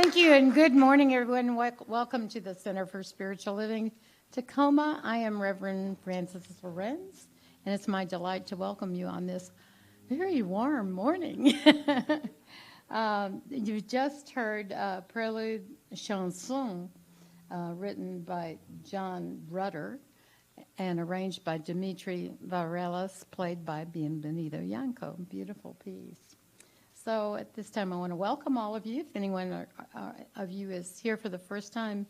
Thank you, and good morning, everyone. Welcome to the Center for Spiritual Living, Tacoma. I am Rev.Frances Lorenz, and it's my delight to welcome you on this very warm morning. You just heard Prelude Chanson, written by John Rutter and arranged by Dimitri Varelas, played by Bienvenido, Yangco. Beautiful piece. So at this time, I want to welcome all of you. If anyone of you is here for the first time,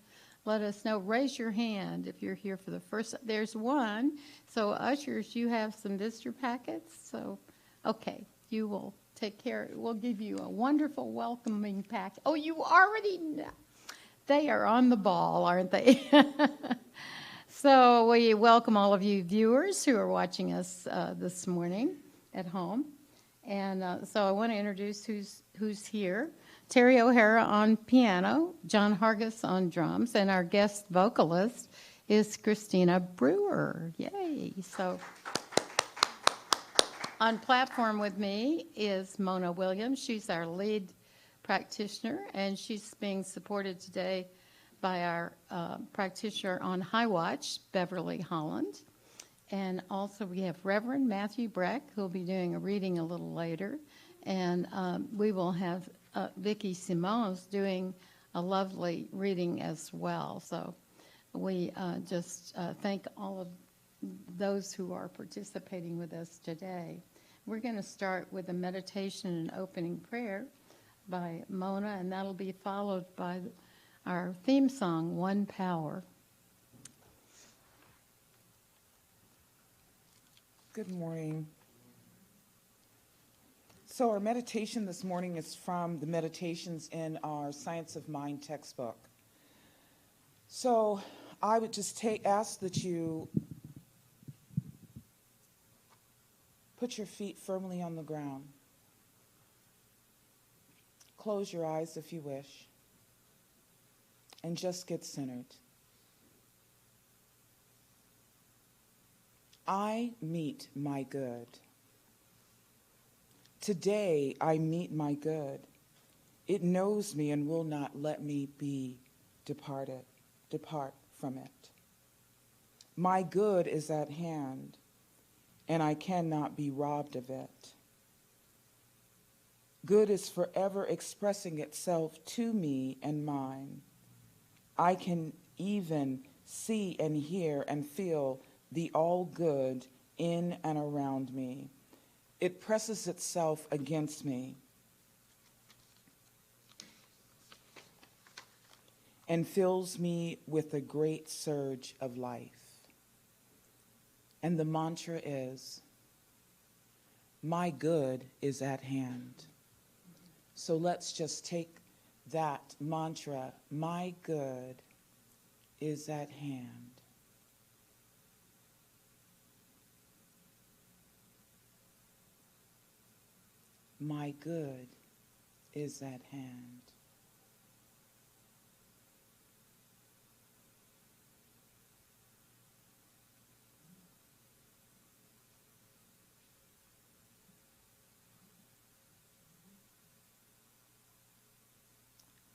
let us know. Raise your hand if you're here for the first. There's one. So ushers, you have some visitor packets. So, okay, you will take care. We'll give you a wonderful welcoming pack. Oh, you already know. They are on the ball, aren't they? So we welcome all of you viewers who are watching us this morning at home. And so I want to introduce who's here. Terry O'Hara on piano, John Hargis on drums, and our guest vocalist is Christina Brewer. Yay! So on platform with me is Mona Williams. She's our lead practitioner, and she's being supported today by our practitioner on High Watch, Beverly Holland. And also we have Rev.Matthew who'll be doing a reading a little later. And we will have Vicki Simons doing a lovely reading as well. So we just thank all of those who are participating with us today. We're going to start with a meditation and opening prayer by Mona, and that'll be followed by our theme song, One Power. Good morning. So our meditation this morning is from the meditations in our Science of Mind textbook. So I would just ask that you put your feet firmly on the ground. Close your eyes if you wish, and just get centered. I meet my good. Today I meet my good. It knows me and will not let me depart from it. My good is at hand, and I cannot be robbed of it. Good is forever expressing itself to me and mine. I can even see and hear and feel the all good in and around me. It presses itself against me and fills me with a great surge of life. And the mantra is, my good is at hand. So let's just take that mantra, my good is at hand. My good is at hand.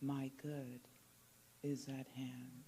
My good is at hand.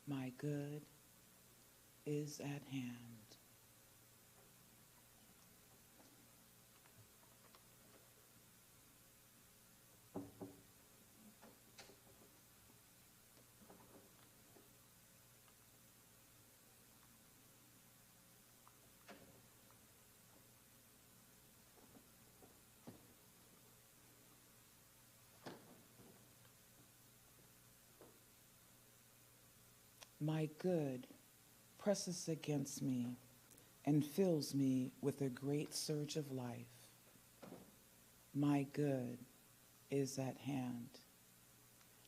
My good is at hand. My good presses against me and fills me with a great surge of life. My good is at hand.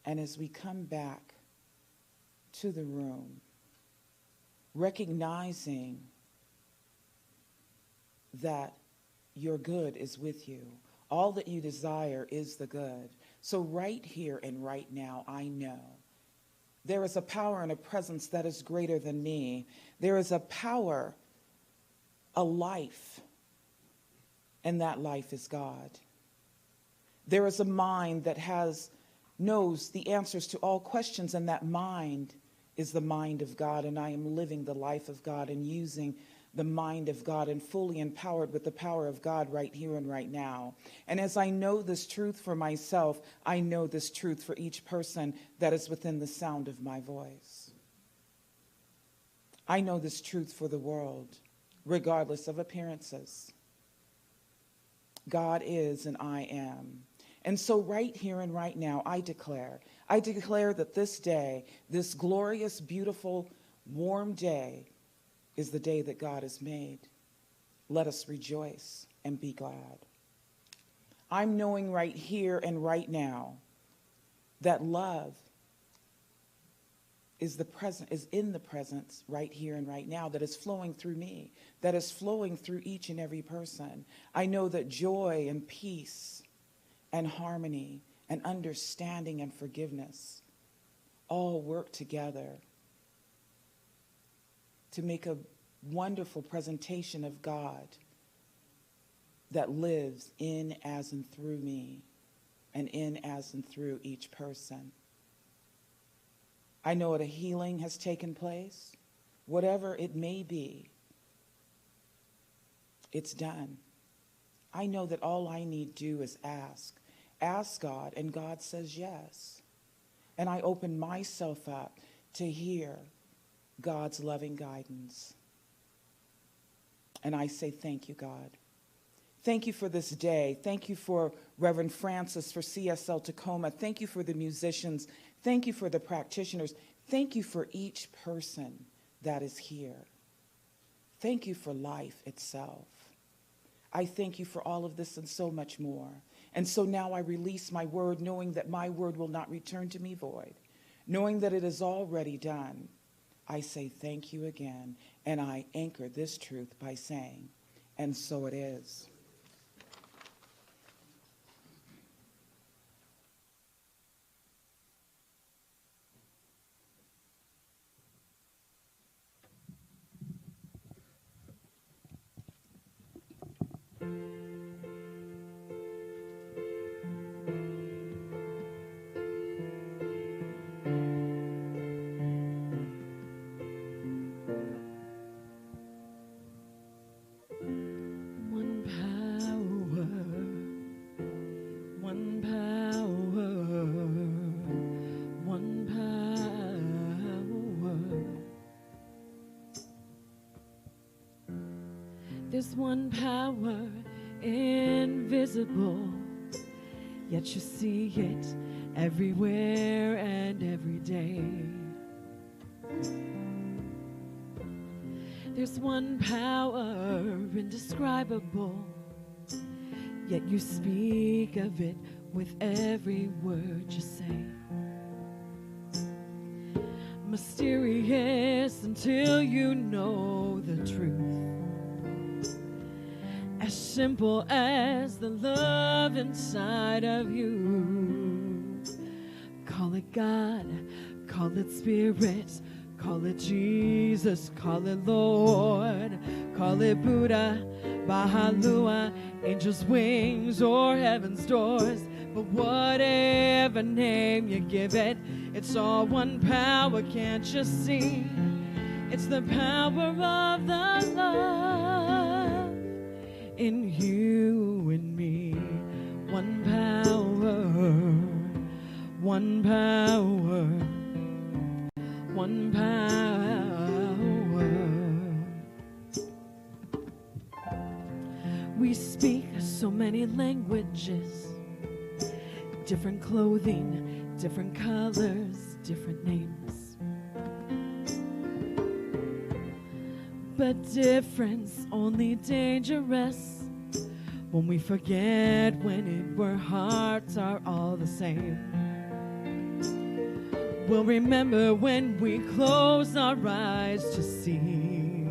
And as we come back to the room, recognizing that your good is with you, all that you desire is the good. So right here and right now, I know there is a power and a presence that is greater than me. There is a power, a life, and that life is God. There is a mind that knows the answers to all questions, and that mind is the mind of God, and I am living the life of God and using the mind of God and fully empowered with the power of God right here and right now. And as I know this truth for myself, I know this truth for each person that is within the sound of my voice. I know this truth for the world, regardless of appearances. God is and I am. And so right here and right now, I declare that this day, this glorious, beautiful, warm day, is the day that God has made. Let us rejoice and be glad. I'm knowing right here and right now that love is in the presence right here and right now, that is flowing through me, that is flowing through each and every person. I know that joy and peace and harmony and understanding and forgiveness all work together to make a wonderful presentation of God that lives in, as, and through me, and in, as, and through each person. I know that a healing has taken place. Whatever it may be, it's done. I know that all I need to do is ask. Ask God, and God says yes. And I open myself up to hear God's loving guidance. And I say, thank you, God. Thank you for this day. Thank you for Rev.Frances, for CSL Tacoma. Thank you for the musicians. Thank you for the practitioners. Thank you for each person that is here. Thank you for life itself. I thank you for all of this and so much more. And so now I release my word, knowing that my word will not return to me void, knowing that it is already done. I say thank you again, and I anchor this truth by saying, and so it is. There's one power invisible, yet you see it everywhere and every day. There's one power indescribable, yet you speak of it with every word you say. Mysterious until you know the truth. As simple as the love inside of you. Call it God, call it Spirit, call it Jesus, call it Lord, call it Buddha, Bahalua, angels' wings, or heaven's doors. But whatever name you give it, it's all one power, can't you see? It's the power of the love in you and me. One power, one power, one power. We speak so many languages, different clothing, different colors, different names. But difference only dangerous When we forget when our hearts are all the same. We'll remember when we close our eyes to see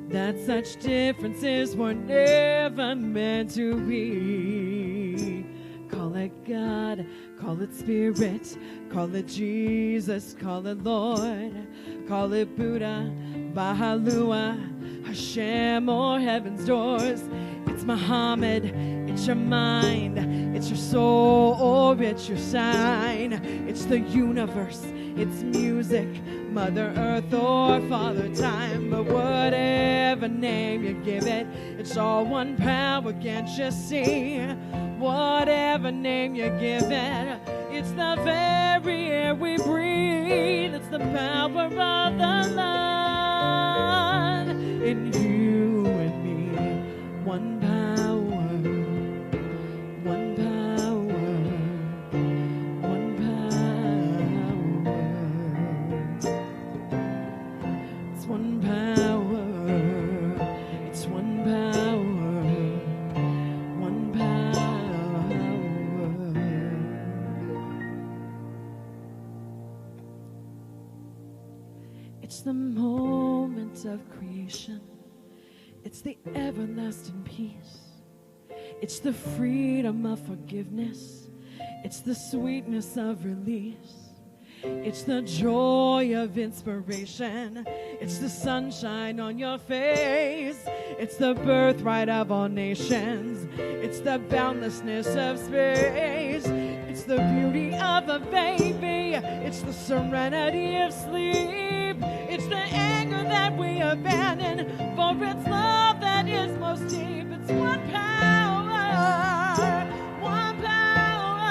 that such differences were never meant to be. Call it God, call it Spirit, call it Jesus, call it Lord, call it Buddha, Bahalua, Hashem, or heaven's doors. It's Muhammad, it's your mind, it's your soul, or it's your sign. It's the universe, it's music, Mother Earth or Father Time. But whatever name you give it, it's all one power, can't you see? Whatever name you give it, it's the very air we breathe. It's the power of the love in you and me. One power, one power, one power. It's one power, it's one power, one power. It's the moment of creation. It's the everlasting peace. It's the freedom of forgiveness. It's the sweetness of release. It's the joy of inspiration. It's the sunshine on your face. It's the birthright of all nations. It's the boundlessness of space. It's the beauty of a baby. It's the serenity of sleep. It's the anger that we abandon for its love that is most deep. It's one power, one power,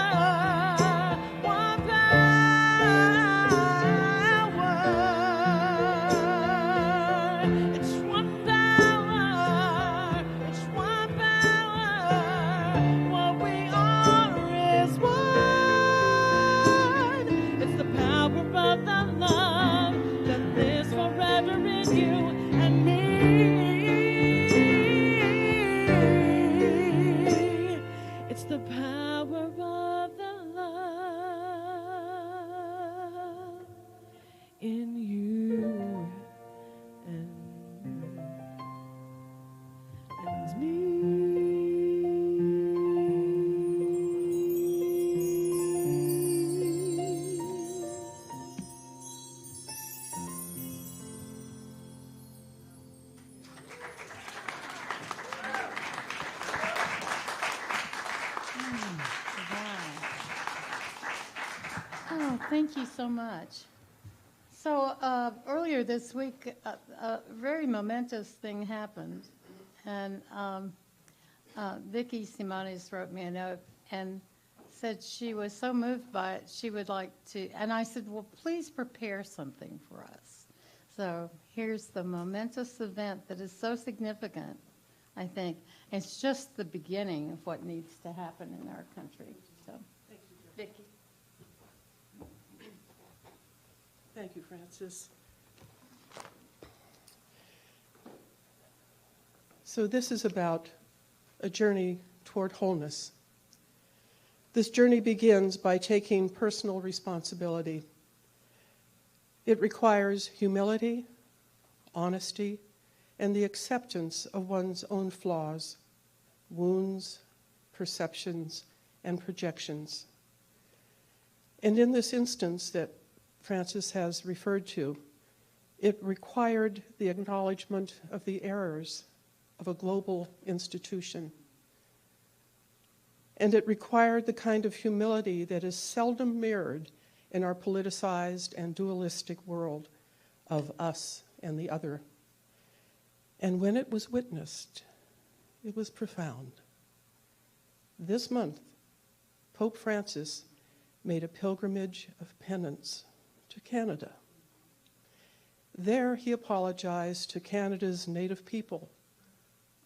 one power. It's one power, it's one power. What we are is one. It's the power of the love that lives forever in you and me. It's the power of the love in you and me. Oh, thank you so much. So earlier this week, a very momentous thing happened, and Vicki Simonis wrote me a note and said she was so moved by it, she would like to, and I said, well, please prepare something for us. So here's the momentous event that is so significant, I think. It's just the beginning of what needs to happen in our country. So, thank you, Vicki. Thank you, Frances. So this is about a journey toward wholeness. This journey begins by taking personal responsibility. It requires humility, honesty, and the acceptance of one's own flaws, wounds, perceptions, and projections. And in this instance that Frances has referred to, it required the acknowledgement of the errors of a global institution. And it required the kind of humility that is seldom mirrored in our politicized and dualistic world of us and the other. And when it was witnessed, it was profound. This month, Pope Francis made a pilgrimage of penance to Canada. There he apologized to Canada's Native people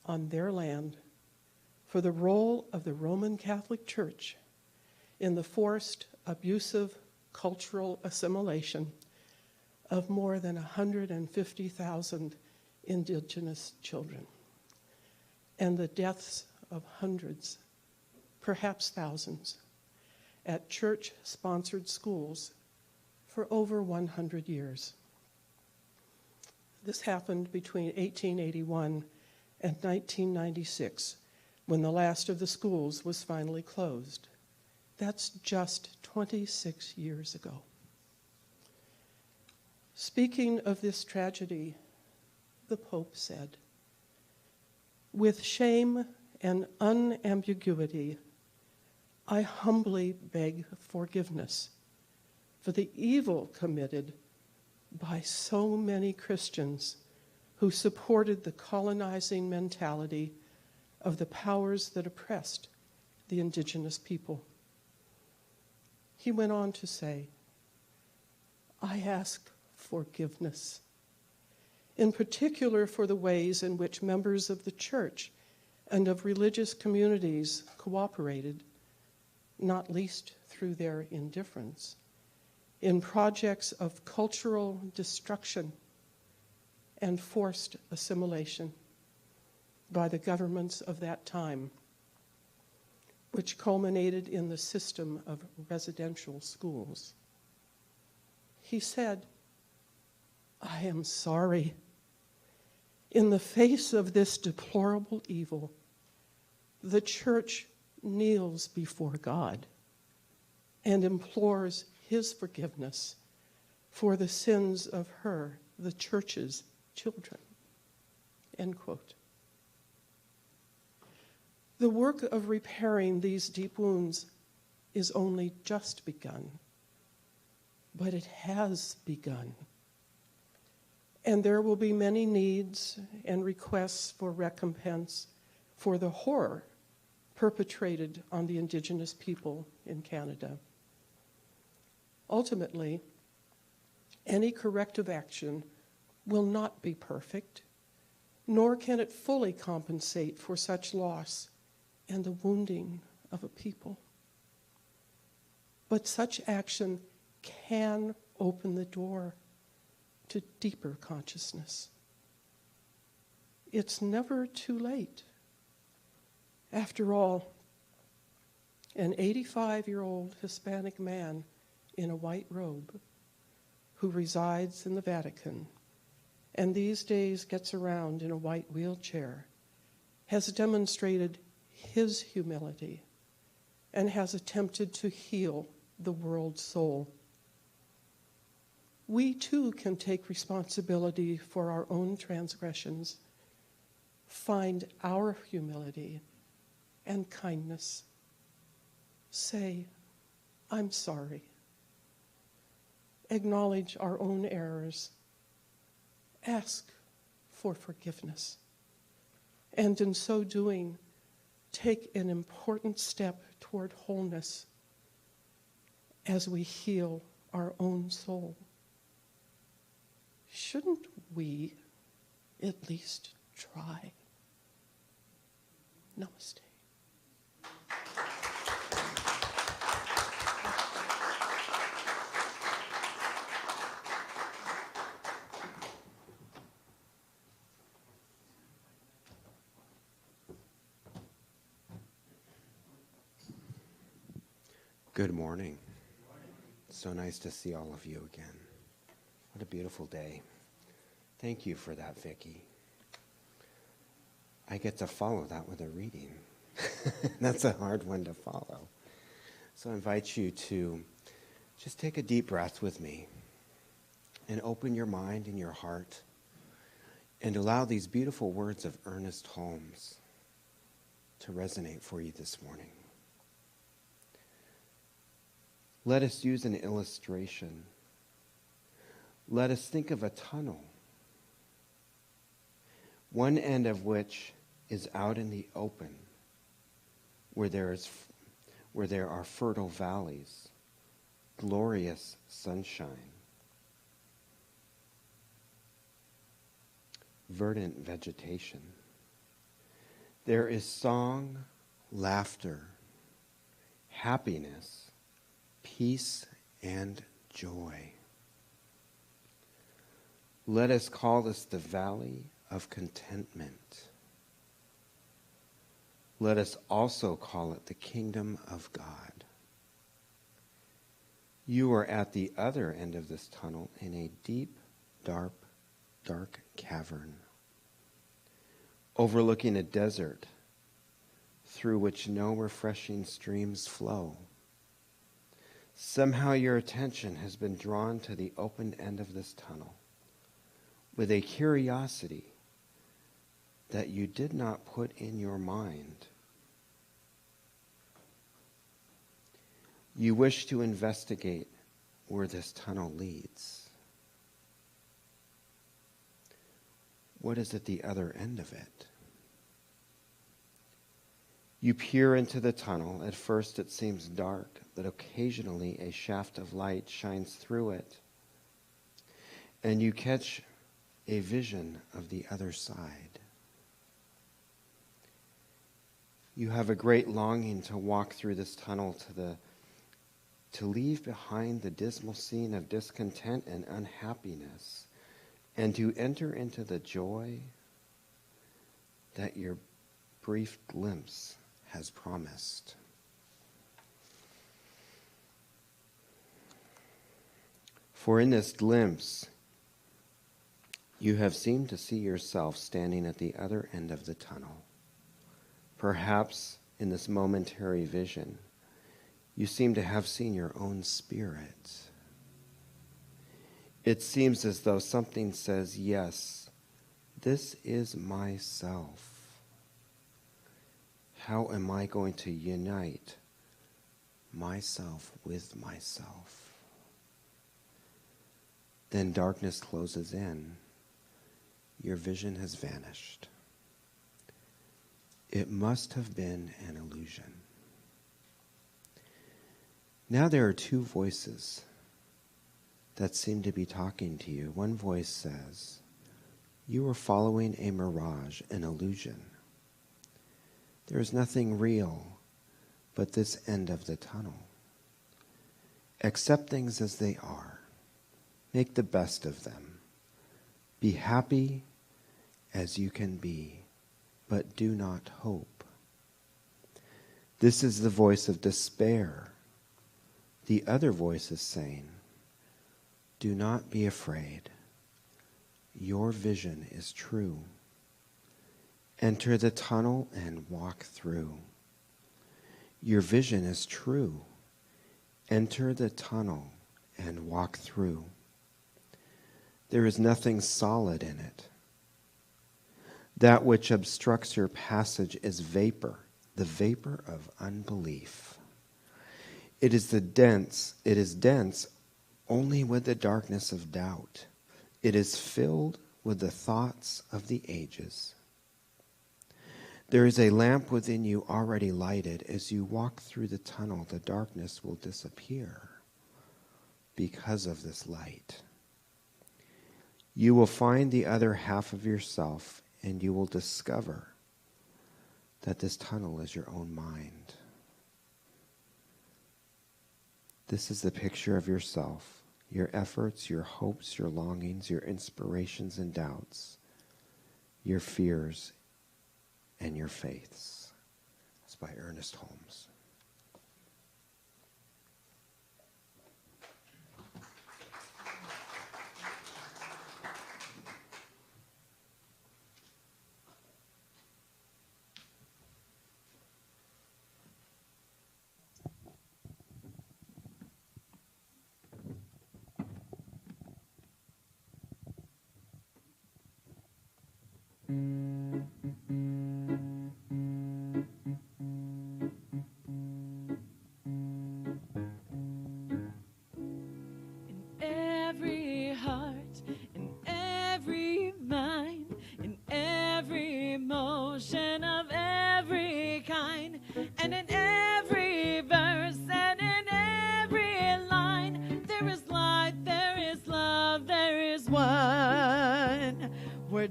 on their land for the role of the Roman Catholic Church in the forced, abusive cultural assimilation of more than 150,000 Indigenous children and the deaths of hundreds, perhaps thousands, at church-sponsored schools for over 100 years. This happened between 1881 and 1996, when the last of the schools was finally closed. That's just 26 years ago. Speaking of this tragedy, the Pope said, "With shame and unambiguity, I humbly beg forgiveness for the evil committed by so many Christians who supported the colonizing mentality of the powers that oppressed the indigenous people." He went on to say, "I ask forgiveness, in particular for the ways in which members of the church and of religious communities cooperated, not least through their indifference, in projects of cultural destruction and forced assimilation by the governments of that time, which culminated in the system of residential schools." He said, "I am sorry. In the face of this deplorable evil, the church kneels before God and implores his forgiveness for the sins of her, the church's children." End quote. The work of repairing these deep wounds is only just begun, but it has begun. And there will be many needs and requests for recompense for the horror perpetrated on the Indigenous people in Canada. Ultimately, any corrective action will not be perfect, nor can it fully compensate for such loss and the wounding of a people. But such action can open the door to deeper consciousness. It's never too late. After all, an 85-year-old Hispanic man in a white robe who resides in the Vatican and these days gets around in a white wheelchair has demonstrated his humility and has attempted to heal the world's soul. We too can take responsibility for our own transgressions, find our humility and kindness. Say, "I'm sorry." Acknowledge our own errors. Ask for forgiveness. And in so doing, take an important step toward wholeness as we heal our own soul. Shouldn't we at least try? Namaste. Good morning. So nice to see all of you again. What a beautiful day. Thank you for that, Vicki. I get to follow that with a reading. That's a hard one to follow. So I invite you to just take a deep breath with me and open your mind and your heart and allow these beautiful words of Ernest Holmes to resonate for you this morning. Let us use an illustration. Let us think of a tunnel, one end of which is out in the open, where there are fertile valleys, glorious sunshine, verdant vegetation. There is song, laughter, happiness, peace, and joy. Let us call this the valley of contentment. let us also call it the kingdom of God. You are at the other end of this tunnel in a deep, dark cavern, overlooking a desert through which no refreshing streams flow. Somehow your attention has been drawn to the open end of this tunnel with a curiosity that you did not put in your mind. You wish to investigate where this tunnel leads. What is at the other end of it? You peer into the tunnel. At first it seems dark, but occasionally a shaft of light shines through it, and you catch a vision of the other side. You have a great longing to walk through this tunnel to leave behind the dismal scene of discontent and unhappiness, and to enter into the joy that your brief glimpse has promised. For in this glimpse, you have seemed to see yourself standing at the other end of the tunnel. Perhaps in this momentary vision, you seem to have seen your own spirit. It seems as though something says, yes, this is myself. How am I going to unite myself with myself? Then darkness closes in. Your vision has vanished. It must have been an illusion. Now there are two voices that seem to be talking to you. One voice says, you are following a mirage, an illusion. There is nothing real but this end of the tunnel. Accept things as they are. Make the best of them. Be happy as you can be, but do not hope. This is the voice of despair. The other voice is saying, do not be afraid. Your vision is true. Enter the tunnel and walk through. Your vision is true. Enter the tunnel and walk through. There is nothing solid in it. That which obstructs your passage is vapor, the vapor of unbelief. It is dense only with the darkness of doubt. It is filled with the thoughts of the ages. There is a lamp within you already lighted. As you walk through the tunnel, the darkness will disappear because of this light. You will find the other half of yourself, and you will discover that this tunnel is your own mind. This is the picture of yourself, your efforts, your hopes, your longings, your inspirations and doubts, your fears, and your faiths. It's by Ernest Holmes.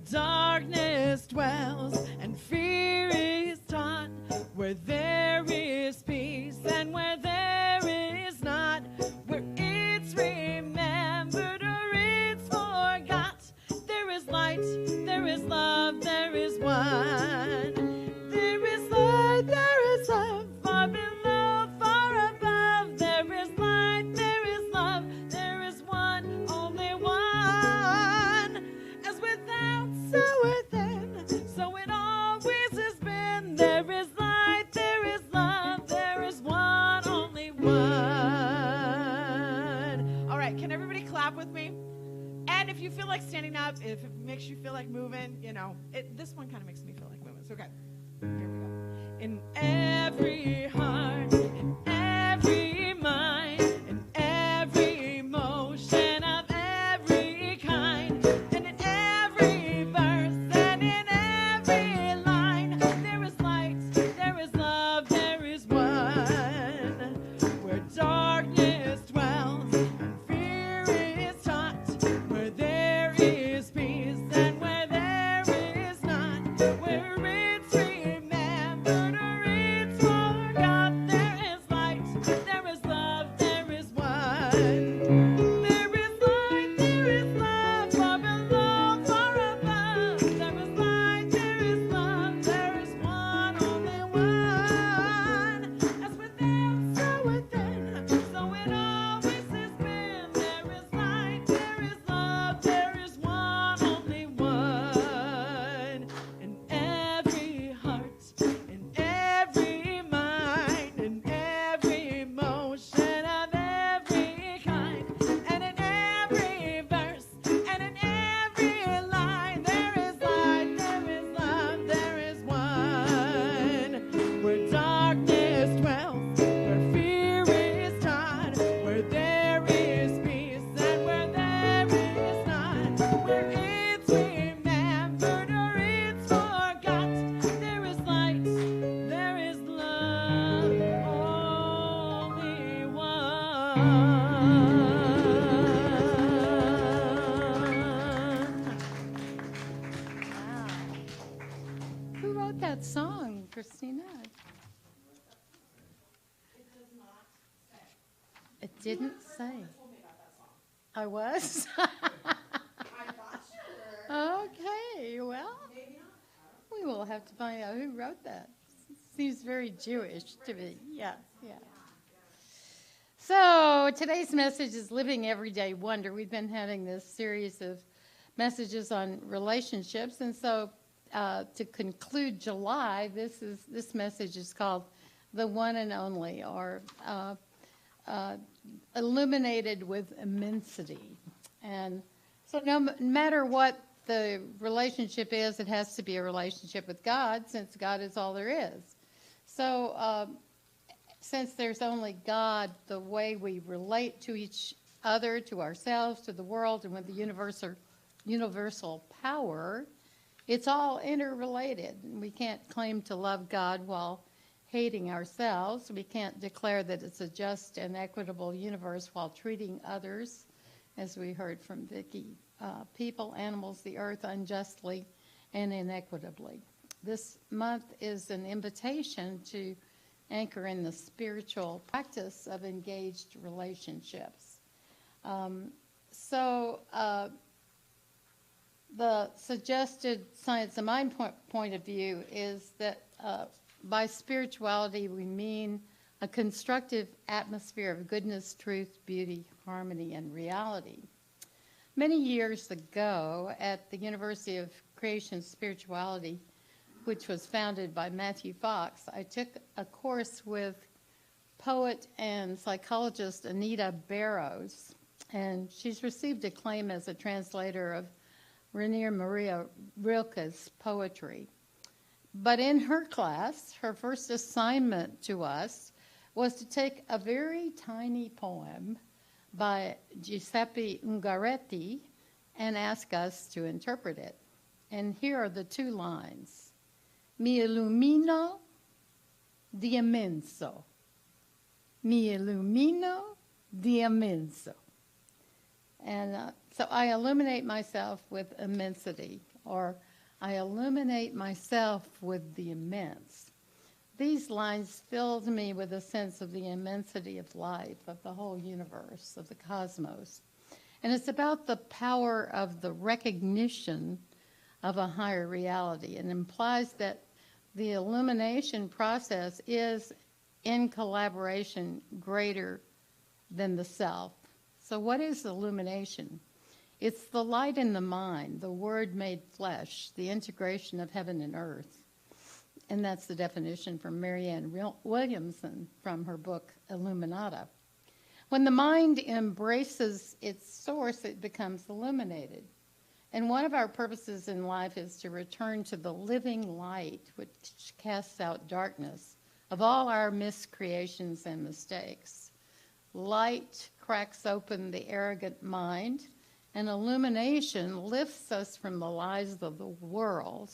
Darkness dwells and fear is taught, where there is peace and where there is not, where it's remembered or it's forgot. There is light, there is love, there is one. There is light, standing up. If it makes you feel like moving, this one kind of makes me feel like moving. So, okay, here we go. In every heart, in every mind, in every emotion of every kind, and in every verse, and in every line, there is light, there is love, there is one. Where darkness dwells and fear is taught, where there is peace and where there is none, where it's remembered or it's forgot, there is light, there is love, there is one. There is light, there is love, far below, far above. There is light, there is love, there is one, only one. As within, so within, so it always has been. There is light, there is love, there is one, only one. In every heart, in every mind, in every emotion of every kind, and in every verse, and in every line, there is light, there is love, there is one. Where darkness dwells, where fear is taught, where there is peace and where there is none, where it's remembered or it's forgot, there is light, there is love, only one. Wow. Who wrote that song, Christina? It didn't say. I was? Okay, well, we will have to find out who wrote that. Seems very Jewish to me. Yeah, yeah. So today's message is Living Everyday Wonder. We've been having this series of messages on relationships, and so to conclude July, this message is called The One and Only, or Illuminated with Immensity. And so no matter what the relationship is, it has to be a relationship with God, since God is all there is. So since there's only God, the way we relate to each other, to ourselves, to the world, and with the universal power, it's all interrelated. We can't claim to love God while hating ourselves. We can't declare that it's a just and equitable universe while treating others, as we heard from Vicki, people, animals, the earth unjustly and inequitably. This month is an invitation to anchor in the spiritual practice of engaged relationships. The suggested science of mind point of view is that by spirituality we mean a constructive atmosphere of goodness, truth, beauty, harmony, and reality. Many years ago at the University of Creation Spirituality, which was founded by Matthew Fox, I took a course with poet and psychologist Anita Barrows, and she's received acclaim as a translator of Rainer Maria Rilke's poetry. But in her class, her first assignment to us was to take a very tiny poem by Giuseppe Ungaretti and ask us to interpret it. And here are the two lines. Mi illumino di immenso. Mi illumino di immenso. And so I illuminate myself with immensity, or I illuminate myself with the immense. These lines filled me with a sense of the immensity of life, of the whole universe, of the cosmos. And it's about the power of the recognition of a higher reality. It implies that the illumination process is in collaboration greater than the self. So what is illumination? It's the light in the mind, the word made flesh, the integration of heaven and earth. And that's the definition from Marianne Williamson from her book, Illuminata. When the mind embraces its source, it becomes illuminated. And one of our purposes in life is to return to the living light, which casts out darkness of all our miscreations and mistakes. Light cracks open the arrogant mind, and illumination lifts us from the lies of the world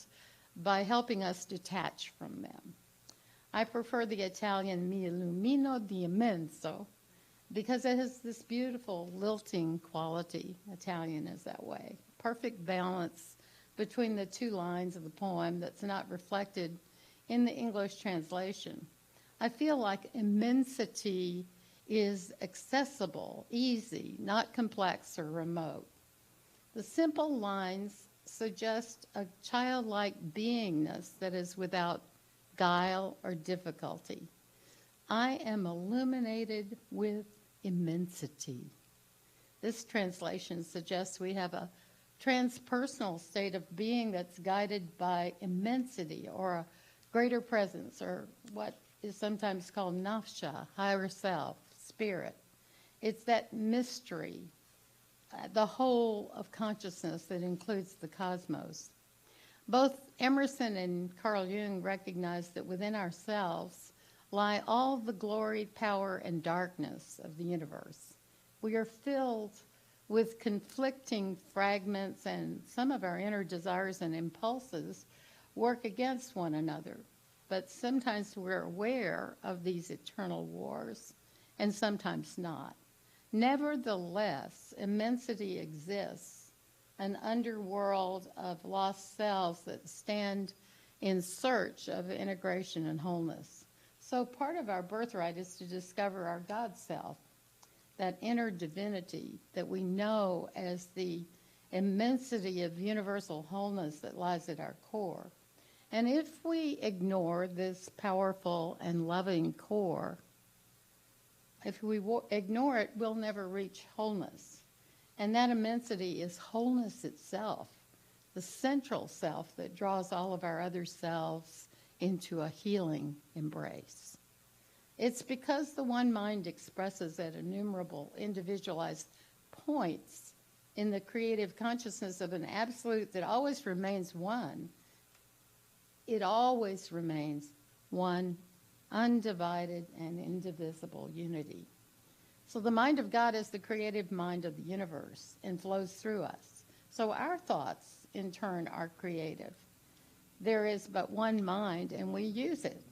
by helping us detach from them. I prefer the Italian mi illumino di immenso because it has this beautiful lilting quality. Italian is that way. Perfect balance between the two lines of the poem that's not reflected in the English translation. I feel like immensity is accessible, easy, not complex or remote. The simple lines suggest a childlike beingness that is without guile or difficulty. I am illuminated with immensity. This translation suggests we have a transpersonal state of being that's guided by immensity or a greater presence, or what is sometimes called nafsha, higher self, spirit. It's that mystery, the whole of consciousness that includes the cosmos. Both Emerson and Carl Jung recognized that within ourselves lie all the glory, power, and darkness of the universe. We are filled with conflicting fragments, and some of our inner desires and impulses work against one another. But sometimes we're aware of these eternal wars, and sometimes not. Nevertheless, immensity exists, an underworld of lost selves that stand in search of integration and wholeness. So part of our birthright is to discover our God self, that inner divinity that we know as the immensity of universal wholeness that lies at our core. And if we ignore this powerful and loving core, if we ignore it, we'll never reach wholeness. And that immensity is wholeness itself, the central self that draws all of our other selves into a healing embrace. It's because the one mind expresses at innumerable individualized points in the creative consciousness of an absolute that always remains one. It always remains one undivided and indivisible unity. So the mind of God is the creative mind of the universe and flows through us. So our thoughts, in turn, are creative. There is but one mind, and we use it.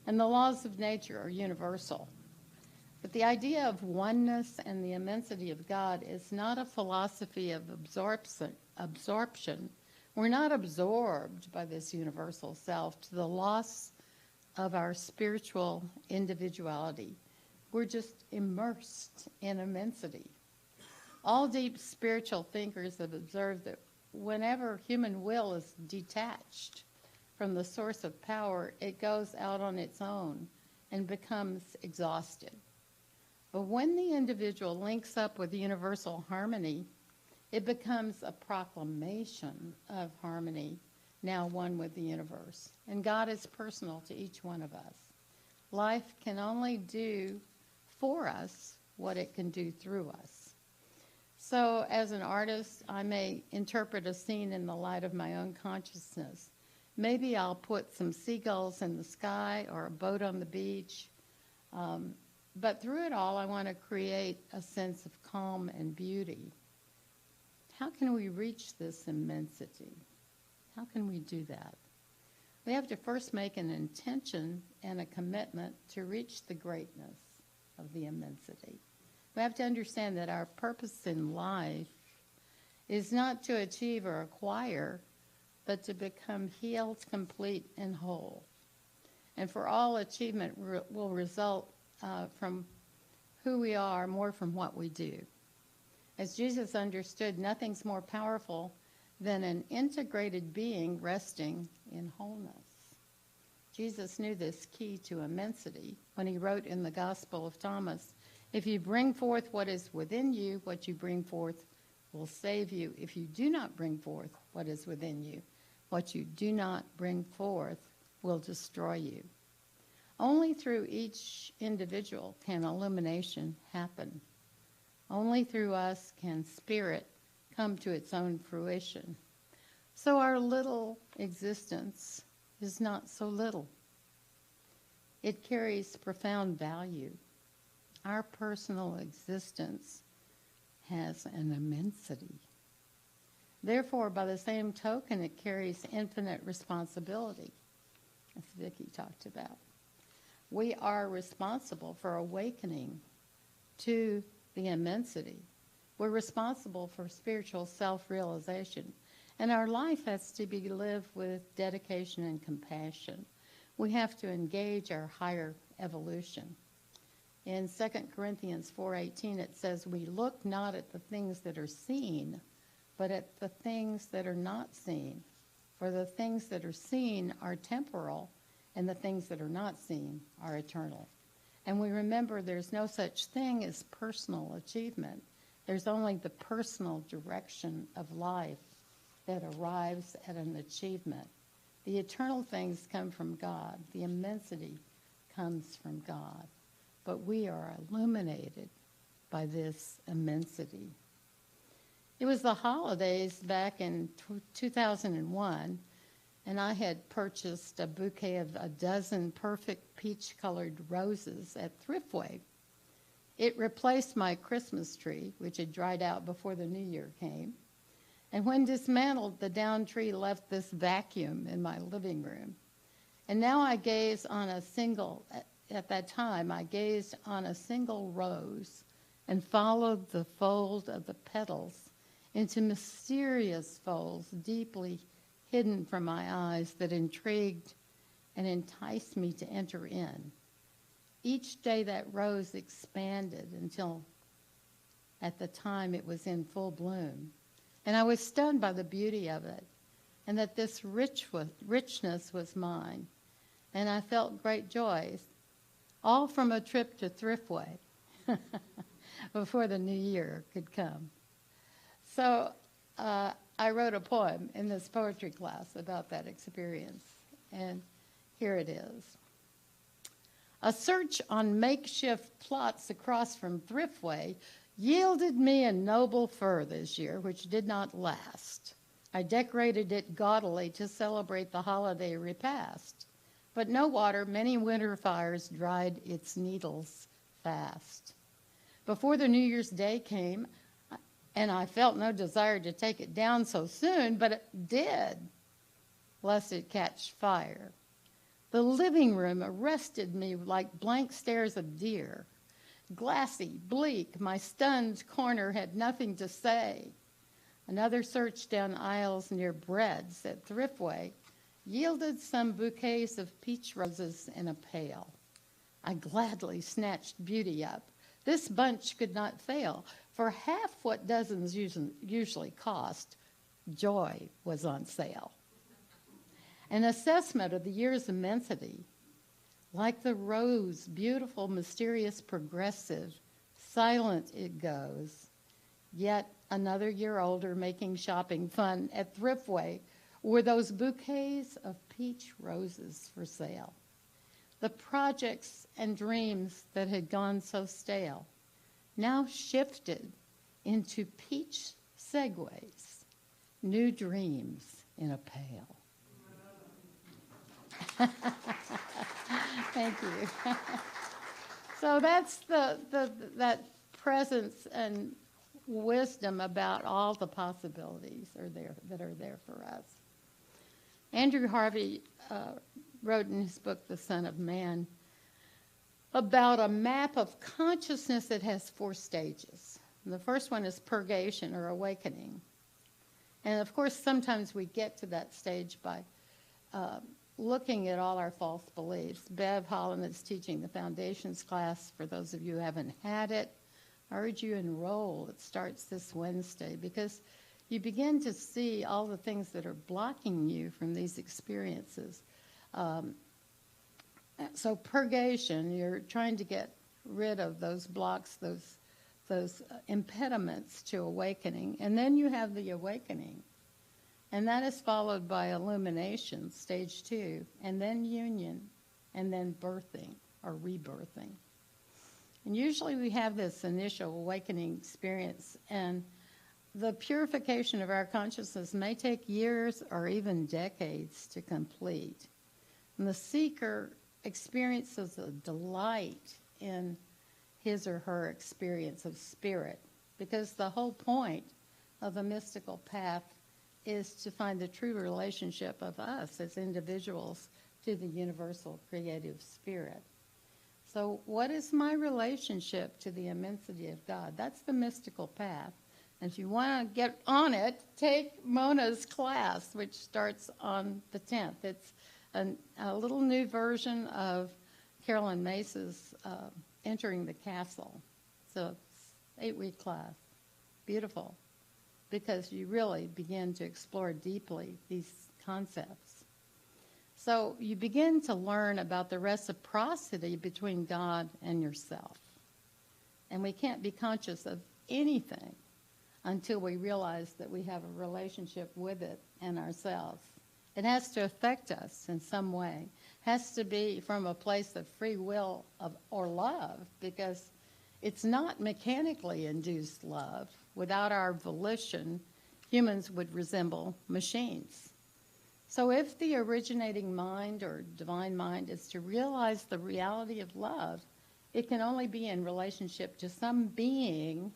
And the laws of nature are universal. But the idea of oneness and the immensity of God is not a philosophy of absorption. We're not absorbed by this universal self to the loss of our spiritual individuality. We're just immersed in immensity. All deep spiritual thinkers have observed that whenever human will is detached from the source of power, it goes out on its own and becomes exhausted. But when the individual links up with universal harmony, it becomes a proclamation of harmony, now one with the universe. And God is personal to each one of us. Life can only do for us what it can do through us. So as an artist, I may interpret a scene in the light of my own consciousness. Maybe I'll put some seagulls in the sky or a boat on the beach. But through it all, I want to create a sense of calm and beauty. How can we reach this immensity? How can we do that? We have to first make an intention and a commitment to reach the greatness of the immensity. We have to understand that our purpose in life is not to achieve or acquire, but to become healed, complete, and whole. And for all achievement will result from who we are, more from what we do. As Jesus understood, nothing's more powerful than an integrated being resting in wholeness. Jesus knew this key to immensity when he wrote in the Gospel of Thomas, "If you bring forth what is within you, what you bring forth will save you. If you do not bring forth what is within you, what you do not bring forth will destroy you." Only through each individual can illumination happen. Only through us can spirit come to its own fruition. So our little existence is not so little. It carries profound value. Our personal existence has an immensity. Therefore, by the same token, it carries infinite responsibility, as Vicki talked about. We are responsible for awakening to the immensity. We're responsible for spiritual self-realization. And our life has to be lived with dedication and compassion. We have to engage our higher evolution. In 2 Corinthians 4:18, it says, "We look not at the things that are seen, but at the things that are not seen. For the things that are seen are temporal, and the things that are not seen are eternal." And we remember there's no such thing as personal achievement. There's only the personal direction of life that arrives at an achievement. The eternal things come from God. The immensity comes from God. But we are illuminated by this immensity. It was the holidays back in 2001, and I had purchased a bouquet of a dozen perfect peach-colored roses at Thriftway. It replaced my Christmas tree, which had dried out before the new year came. And when dismantled, the down tree left this vacuum in my living room. And now I gaze on a single, at that time, I gazed on a single rose and followed the fold of the petals into mysterious folds deeply hidden from my eyes that intrigued and enticed me to enter in. Each day that rose expanded until at the time it was in full bloom. And I was stunned by the beauty of it, and that this richness was mine. And I felt great joy, all from a trip to Thriftway before the new year could come. So I wrote a poem in this poetry class about that experience, and here it is. A search on makeshift plots across from Thriftway yielded me a noble fir this year, which did not last. I decorated it gaudily to celebrate the holiday repast. But no water, many winter fires dried its needles fast. Before the New Year's Day came, and I felt no desire to take it down so soon, but it did, lest it catch fire. The living room arrested me like blank stares of deer. Glassy, bleak, my stunned corner had nothing to say. Another search down aisles near Bread's at Thriftway yielded some bouquets of peach roses in a pail. I gladly snatched beauty up. This bunch could not fail. For half what dozens usually cost, joy was on sale. An assessment of the year's immensity, like the rose, beautiful, mysterious, progressive, silent it goes, yet another year older, making shopping fun at Thriftway, were those bouquets of peach roses for sale. The projects and dreams that had gone so stale now shifted into peach segues, new dreams in a pail. Thank you. So that's that presence and wisdom about all the possibilities that are there for us. Andrew Harvey wrote in his book, The Son of Man, about a map of consciousness that has 4 stages. And the first one is purgation or awakening. And of course, sometimes we get to that stage by looking at all our false beliefs. Bev Holland is teaching the foundations class. For those of you who haven't had it, I urge you to enroll. It starts this Wednesday because you begin to see all the things that are blocking you from these experiences. So purgation, you're trying to get rid of those blocks, those impediments to awakening. And then you have the awakening. And that is followed by illumination, stage 2, and then union, and then birthing or rebirthing. And usually we have this initial awakening experience, and the purification of our consciousness may take years or even decades to complete. And the seeker experiences a delight in his or her experience of spirit, because the whole point of the mystical path is to find the true relationship of us as individuals to the universal creative spirit. So what is my relationship to the immensity of God? That's the mystical path. And if you want to get on it, take Mona's class, which starts on the 10th. It's a little new version of Carolyn Mace's Entering the Castle. So it's 8-week class. Beautiful. Because you really begin to explore deeply these concepts. So you begin to learn about the reciprocity between God and yourself. And we can't be conscious of anything until we realize that we have a relationship with it and ourselves. It has to affect us in some way. It has to be from a place of free will or love, because it's not mechanically induced love. Without our volition, humans would resemble machines. So if the originating mind or divine mind is to realize the reality of love, it can only be in relationship to some being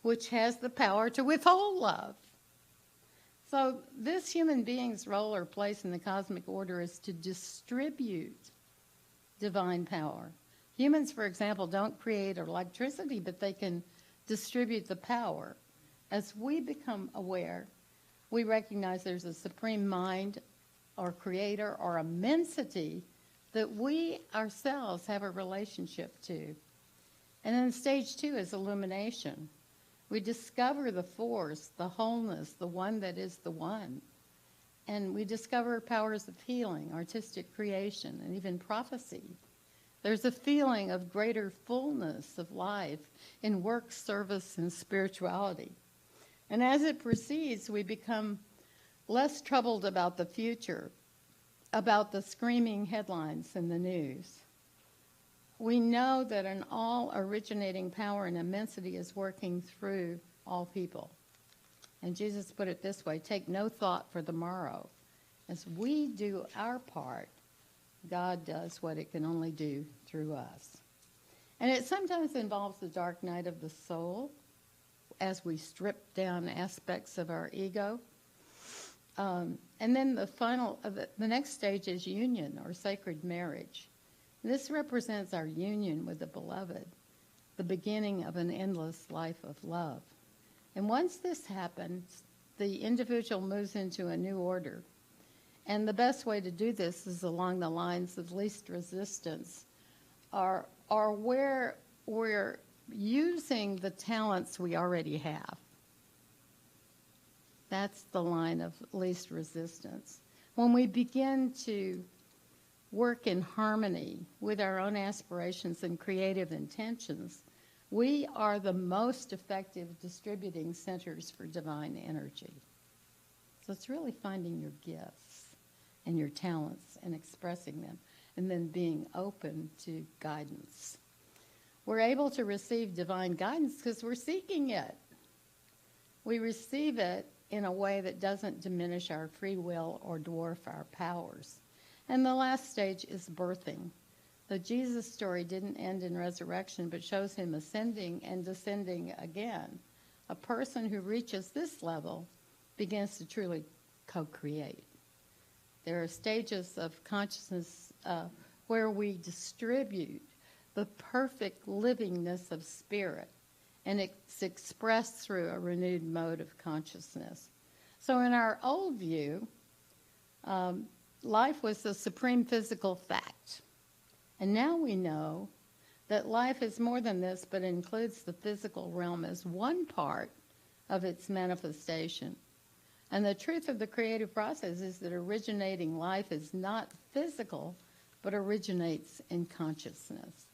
which has the power to withhold love. So this human being's role or place in the cosmic order is to distribute divine power. Humans, for example, don't create electricity, but they can distribute the power. As we become aware, we recognize there's a supreme mind or creator or immensity that we ourselves have a relationship to. And then stage 2 is illumination. We discover the force, the wholeness, the one that is the one. And we discover powers of healing, artistic creation, and even prophecy. There's a feeling of greater fullness of life in work, service, and spirituality. And as it proceeds, we become less troubled about the future, about the screaming headlines in the news. We know that an all-originating power and immensity is working through all people. And Jesus put it this way: take no thought for the morrow. As we do our part, God does what it can only do through us. And it sometimes involves the dark night of the soul as we strip down aspects of our ego. And then the next stage is union or sacred marriage. This represents our union with the beloved, the beginning of an endless life of love. And once this happens, the individual moves into a new order. And the best way to do this is along the lines of least resistance, or where we're using the talents we already have. That's the line of least resistance. When we begin to work in harmony with our own aspirations and creative intentions, we are the most effective distributing centers for divine energy. So it's really finding your gifts and your talents and expressing them, and then being open to guidance. We're able to receive divine guidance because we're seeking it. We receive it in a way that doesn't diminish our free will or dwarf our powers. And the last stage is birthing. The Jesus story didn't end in resurrection, but shows him ascending and descending again. A person who reaches this level begins to truly co-create. There are stages of consciousness where we distribute the perfect livingness of spirit, and it's expressed through a renewed mode of consciousness. So in our old view, life was the supreme physical fact. And now we know that life is more than this, but includes the physical realm as one part of its manifestation. And the truth of the creative process is that originating life is not physical, but originates in consciousness.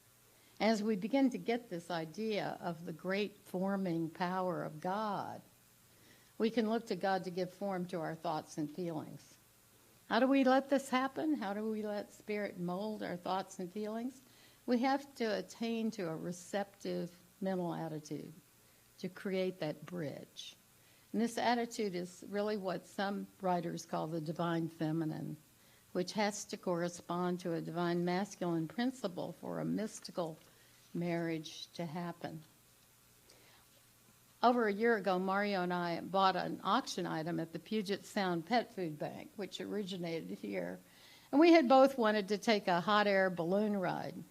As we begin to get this idea of the great forming power of God, we can look to God to give form to our thoughts and feelings. How do we let this happen? How do we let Spirit mold our thoughts and feelings? We have to attain to a receptive mental attitude to create that bridge. And this attitude is really what some writers call the divine feminine, which has to correspond to a divine masculine principle for a mystical marriage to happen. Over a year ago, Mario and I bought an auction item at the Puget Sound Pet Food Bank, which originated here. And we had both wanted to take a hot air balloon ride.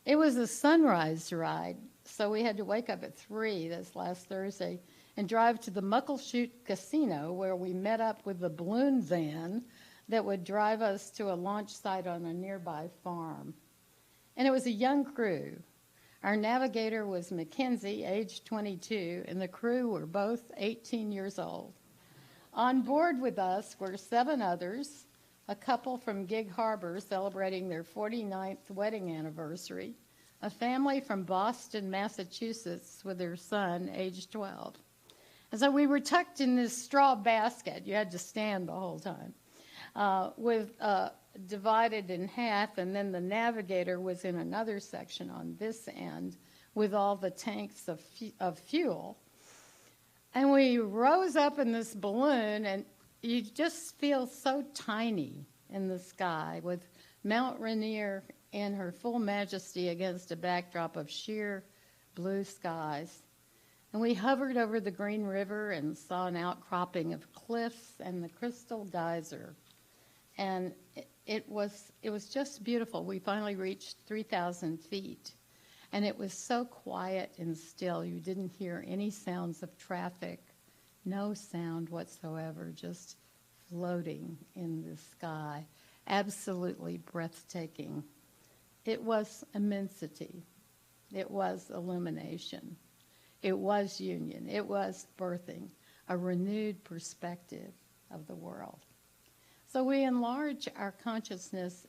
It was a sunrise ride, so we had to wake up at 3 this last Thursday and drive to the Muckleshoot Casino, where we met up with the balloon van that would drive us to a launch site on a nearby farm. And it was a young crew. Our navigator was Mackenzie, age 22, and the crew were both 18 years old. On board with us were 7 others, a couple from Gig Harbor celebrating their 49th wedding anniversary, a family from Boston, Massachusetts with their son, age 12. And so we were tucked in this straw basket. You had to stand the whole time, divided in half, and then the navigator was in another section on this end with all the tanks of fuel. And we rose up in this balloon, and you just feel so tiny in the sky with Mount Rainier in her full majesty against a backdrop of sheer blue skies. And we hovered over the Green River and saw an outcropping of cliffs and the Crystal Geyser. And it was just beautiful. We finally reached 3,000 feet. And it was so quiet and still. You didn't hear any sounds of traffic, no sound whatsoever, just floating in the sky. Absolutely breathtaking. It was immensity. It was illumination. It was union. It was birthing a renewed perspective of the world. So we enlarge our consciousness,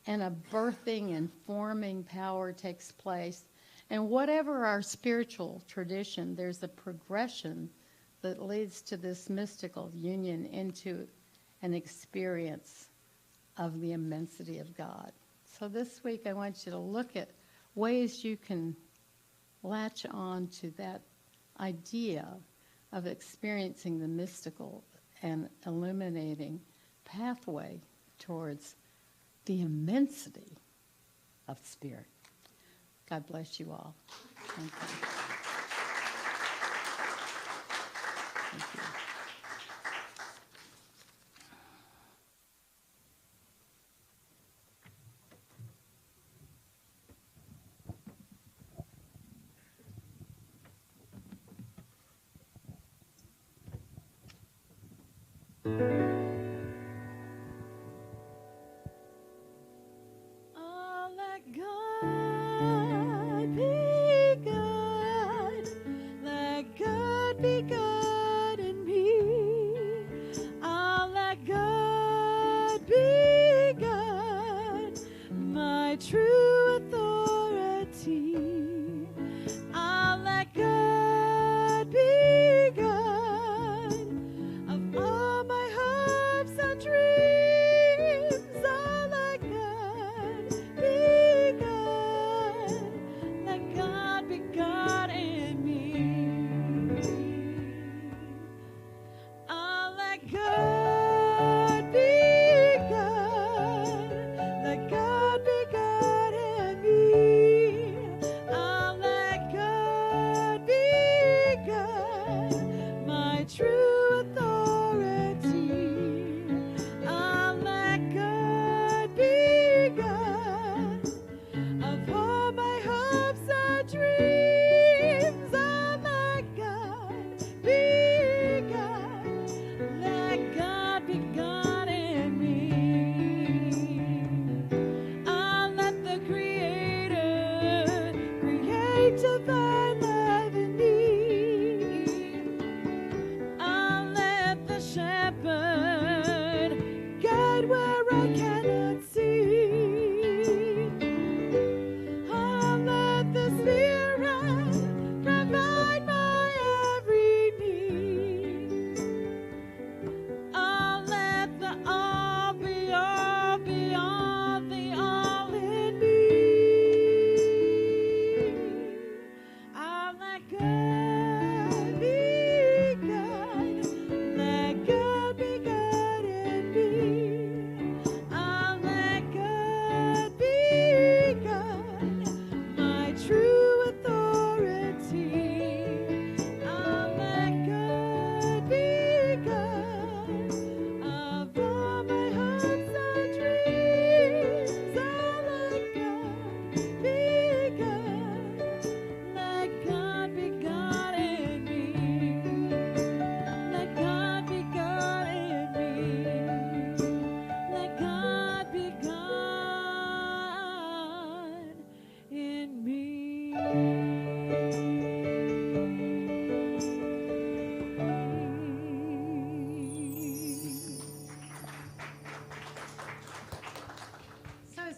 and a birthing and forming power takes place. And whatever our spiritual tradition, there's a progression that leads to this mystical union into an experience of the immensity of God. So this week I want you to look at ways you can latch on to that idea of experiencing the mystical and illuminating pathway towards the immensity of spirit. God bless you all. Thank you. Thank you.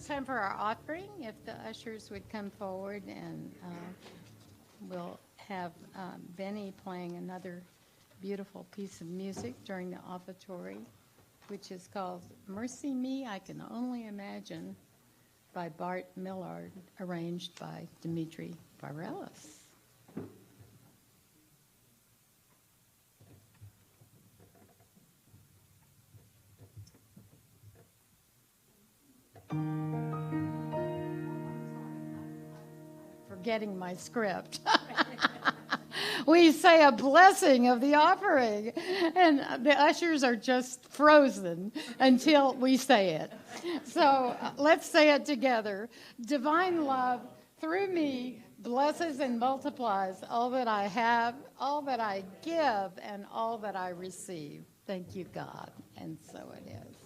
it's time for our offering. If the ushers would come forward, and we'll have Benny playing another beautiful piece of music during the offertory, which is called Mercy Me, I Can Only Imagine, by Bart Millard, arranged by Dimitri Varelis. Forgetting my script. We say a blessing of the offering, and the ushers are just frozen until we say it. So let's say it together. Divine love through me blesses and multiplies all that I have, all that I give, and all that I receive. Thank you, God. And so it is.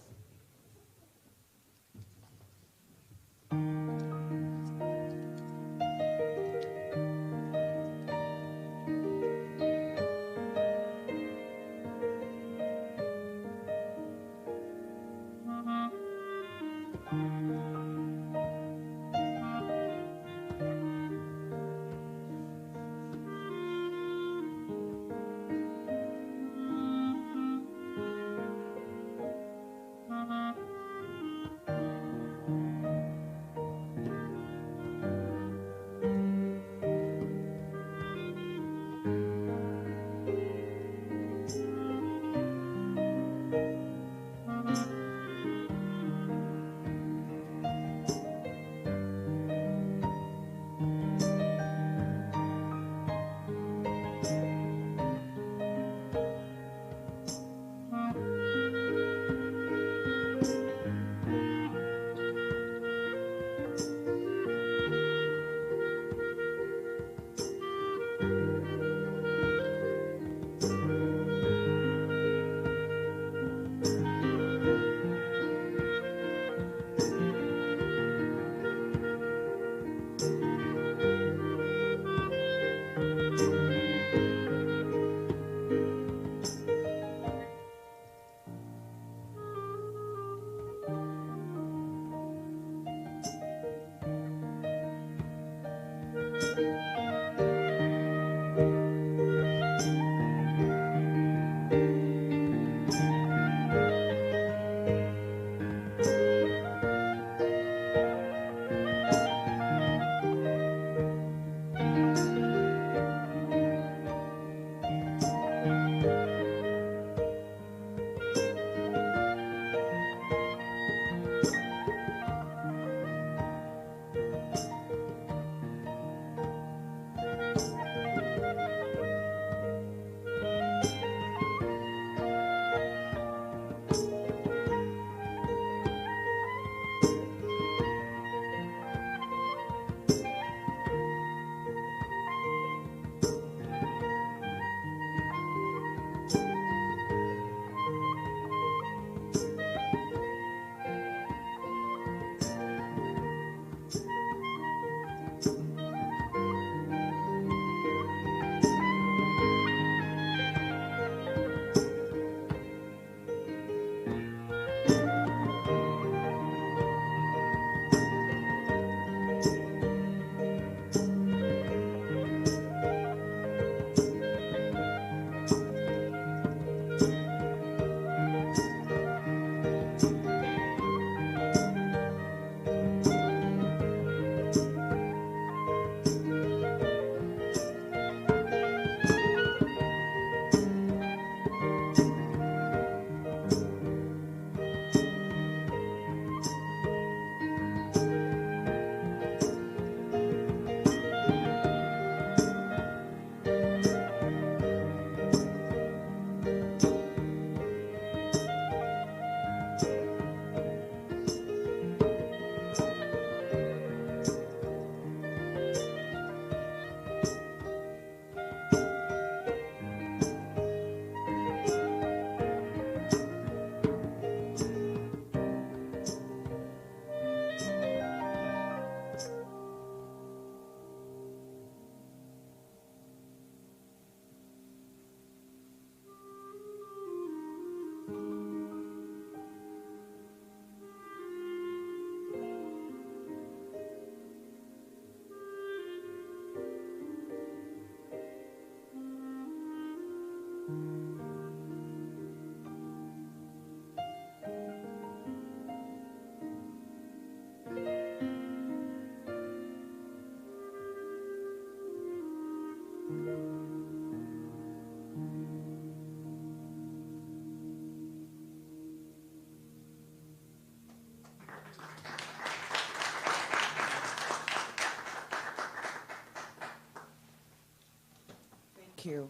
you.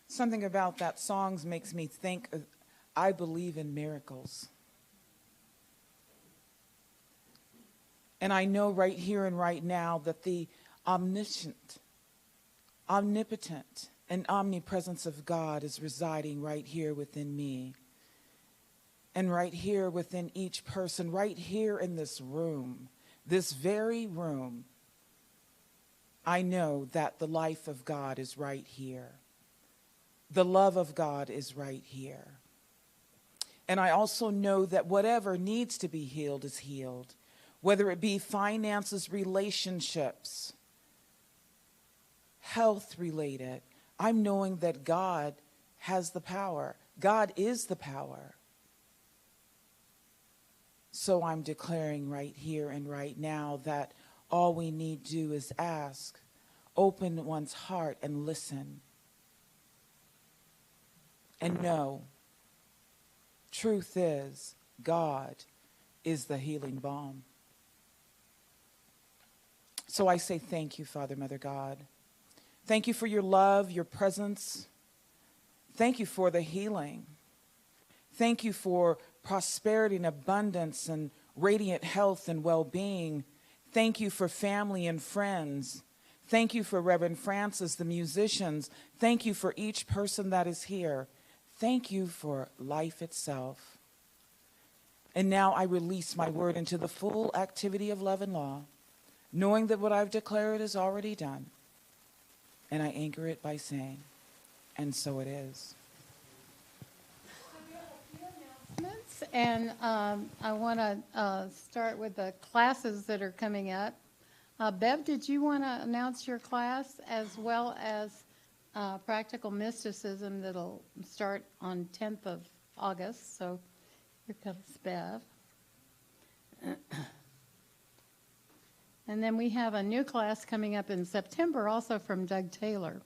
Something about that song makes me think of, I believe in miracles. And I know right here and right now that the omniscient, omnipotent, and omnipresence of God is residing right here within me. And right here within each person, right here in this room, this very room, I know that the life of God is right here. The love of God is right here. And I also know that whatever needs to be healed is healed, whether it be finances, relationships, health related. I'm knowing that God has the power. God is the power. So I'm declaring right here and right now that all we need to do is ask, open one's heart and listen. And know, truth is, God is the healing balm. So I say thank you, Father, Mother God. Thank you for your love, your presence. Thank you for the healing. Thank you for prosperity and abundance and radiant health and well-being. Thank you for family and friends. Thank you for Rev.Frances, the musicians. Thank you for each person that is here. Thank you for life itself. And now I release my word into the full activity of love and law, knowing that what I've declared is already done. And I anchor it by saying, and so it is. And I want to start with the classes that are coming up. Bev, did you want to announce your class as well as Practical Mysticism that'll start on 10th of August? So here comes Bev. And then we have a new class coming up in September also from Doug Taylor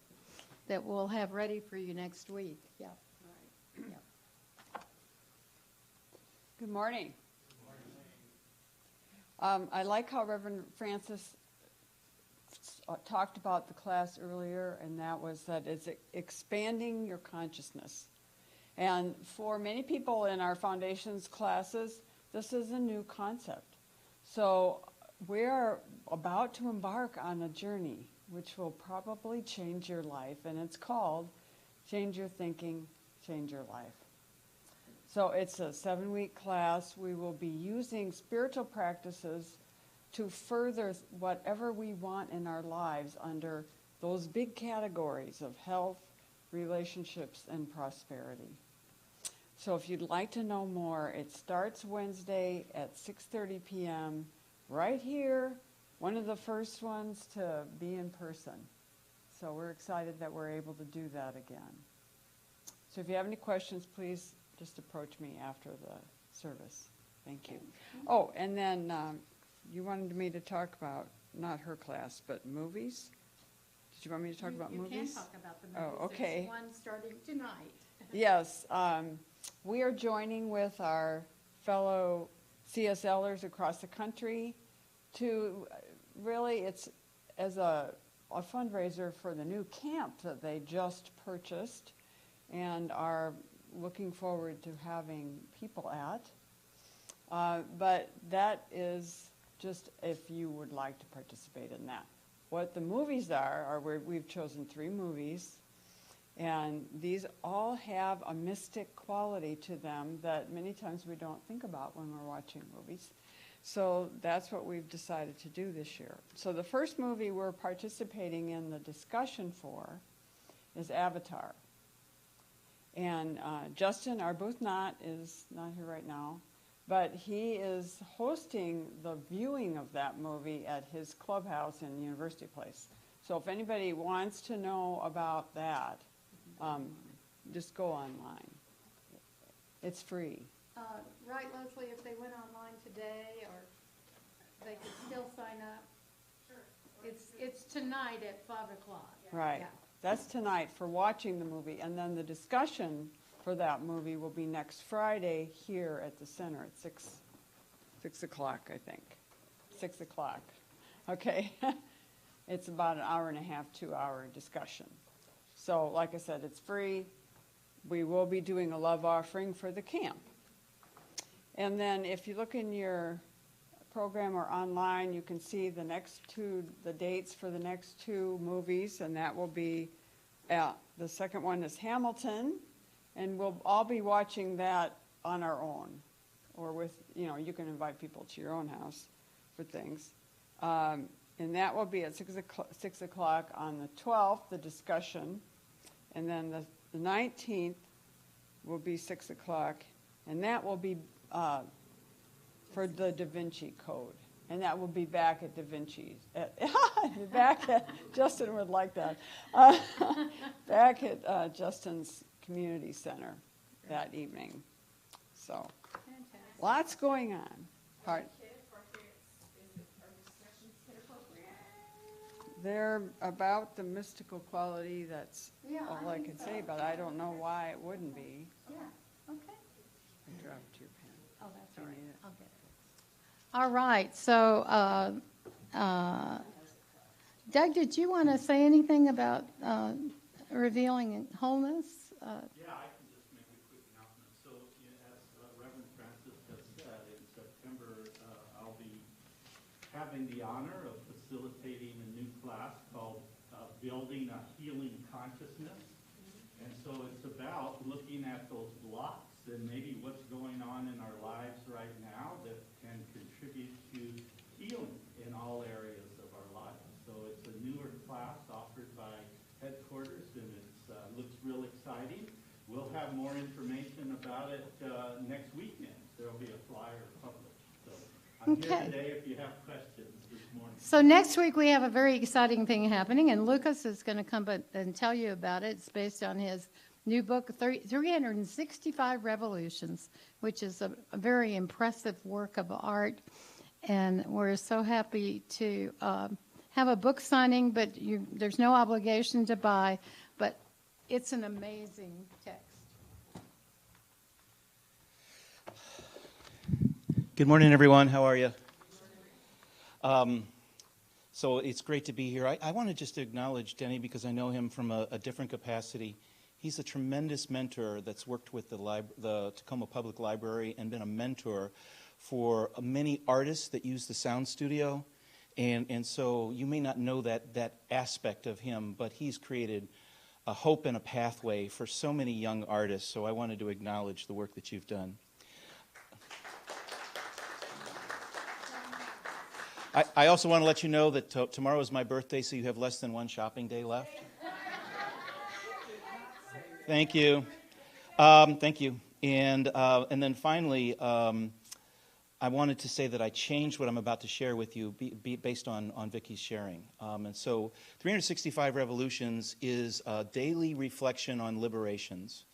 that we'll have ready for you next week. Yeah. Right. Yeah. Good morning. I like how Rev.Frances talked about the class earlier, and that was that it's expanding your consciousness. And for many people in our foundations classes, this is a new concept. So we're about to embark on a journey which will probably change your life, and it's called Change Your Thinking, Change Your Life. So it's a 7-week class. We will be using spiritual practices to further whatever we want in our lives under those big categories of health, relationships, and prosperity. So if you'd like to know more, it starts Wednesday at 6:30 p.m. right here, one of the first ones to be in person. So we're excited that we're able to do that again. So if you have any questions, please just approach me after the service. Thank you. Oh, and then you wanted me to talk about, not her class, but movies? Did you want me to talk about movies? You can talk about the movies. Oh, okay. There's one starting tonight. Yes. We are joining with our fellow CSLers across the country to really, it's as a fundraiser for the new camp that they just purchased and are looking forward to having people at. But that is just if you would like to participate in that. What the movies are we've chosen 3 movies, and these all have a mystic quality to them that many times we don't think about when we're watching movies. So that's what we've decided to do this year. So the first movie we're participating in the discussion for is Avatar. And Justin Arbuthnot is not here right now, but he is hosting the viewing of that movie at his clubhouse in University Place. So if anybody wants to know about that, just go online. It's free. Right, Leslie, if they went online today, or they could still sign up? Sure. It's tonight at 5 o'clock. Right. Yeah. That's tonight for watching the movie, and then the discussion for that movie will be next Friday here at the center at 6 o'clock, I think. 6 o'clock. Okay. It's about an hour and a half, 2-hour discussion. So like I said, it's free. We will be doing a love offering for the camp. And then if you look in your program or online, you can see the dates for the next 2 movies, and that will be, the second one is Hamilton, and we'll all be watching that on our own, or with, you can invite people to your own house for things. And that will be at 6 o'clock on the 12th, the discussion, and then the 19th will be 6 o'clock, and that will be for the Da Vinci Code, and that will be back at Da Vinci's. Justin would like that. Back at Justin's Community Center that evening. So, lots going on. Pardon? They're about the mystical quality, that's all I can say, but I don't know why it wouldn't be. Yeah, okay. I dropped your pen. Oh, that's all You right. need it? I'll get it. All right, so Doug, did you want to say anything about revealing wholeness? Yeah, I can just make a quick announcement. So, as Rev.Frances has said, in September, I'll be having the honor of facilitating a new class called Building a Healing Consciousness. And so it's about looking at those blocks and maybe what's going on in our lives right now that can contribute to healing in all areas of our lives. So it's a newer class offered by headquarters, and it looks real exciting. We'll have more information about it next weekend. There'll be a flyer published. So I'm here today if you have questions this morning. So next week we have a very exciting thing happening, and Lucas is going to come and tell you about it. It's based on his new book, 365 Revolutions, which is a very impressive work of art. And we're so happy to have a book signing, but there's no obligation to buy. But it's an amazing text. Good morning, everyone. How are you? So it's great to be here. I want to just acknowledge Denny because I know him from a different capacity. He's a tremendous mentor that's worked with the Tacoma Public Library and been a mentor for many artists that use the sound studio. And so you may not know that aspect of him, but he's created a hope and a pathway for so many young artists. So I wanted to acknowledge the work that you've done. I also want to let you know that tomorrow is my birthday, so you have less than one shopping day left. Thank you. Thank you. And then finally, I wanted to say that I changed what I'm about to share with you based on Vicky's sharing. And so 365 Revolutions is a daily reflection on liberations.